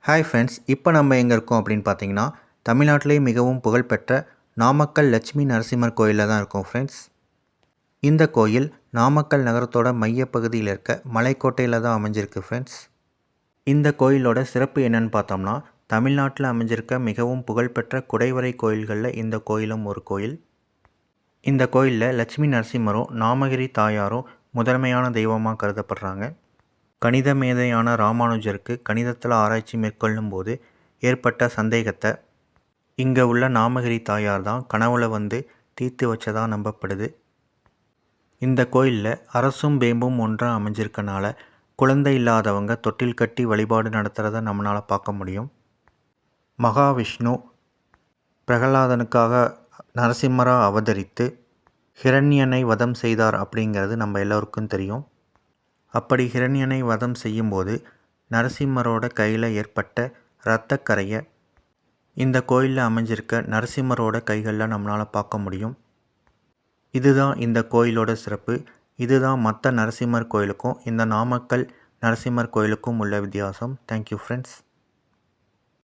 Hi friends, இப்போ நம்ம எங்கே இருக்கோம் அப்படின்னு பார்த்தீங்கன்னா, தமிழ்நாட்டிலேயே மிகவும் புகழ்பெற்ற நாமக்கல் லட்சுமி நரசிம்மர் கோயிலில் தான் இருக்கோம் ஃப்ரெண்ட்ஸ். இந்த கோயில் நாமக்கல் நகரத்தோட மையப்பகுதியில் இருக்க மலைக்கோட்டையில் தான் அமைஞ்சிருக்கு ஃப்ரெண்ட்ஸ். இந்த கோயிலோட சிறப்பு என்னன்னு பார்த்தோம்னா, தமிழ்நாட்டில் அமைஞ்சிருக்க மிகவும் புகழ்பெற்ற குடைவரை கோயில்களில் இந்த கோயிலும் ஒரு கோயில். இந்த கோயிலில் லட்சுமி நரசிம்மரும் நாமகிரி தாயாரும் முதன்மையான தெய்வமாக கருதப்படுறாங்க. கணித மேதையான ராமானுஜருக்கு கணிதத்தில் ஆராய்ச்சி மேற்கொள்ளும் போது ஏற்பட்ட சந்தேகத்தை இங்கே உள்ள நாமகிரி தாயார் தான் கனவுல வந்து தீர்த்து வச்சதாக நம்பப்படுது. இந்த கோயிலில் அரசும் பேம்பும் ஒன்றாக அமைஞ்சிருக்கனால குழந்தை இல்லாதவங்க தொட்டில் கட்டி வழிபாடு நடத்துகிறத நம்மளால் பார்க்க முடியும். மகாவிஷ்ணு பிரகலாதனுக்காக நரசிம்மராக அவதரித்து ஹிரண்யனை வதம் செய்தார் அப்படிங்கிறது நம்ம எல்லோருக்கும் தெரியும். அப்படி ஹிரண்யனை வதம் செய்யும்போது நரசிம்மரோட கையில் ஏற்பட்ட இரத்தக்கரையை இந்த கோயிலில் அமைஞ்சிருக்க நரசிம்மரோட கைகளில் நம்மளால் பார்க்க முடியும். இதுதான் இந்த கோயிலோட சிறப்பு. இதுதான் மற்ற நரசிம்மர் கோயிலுக்கும் இந்த நாமக்கல் நரசிம்மர் கோயிலுக்கும் உள்ள வித்தியாசம். Thank you friends.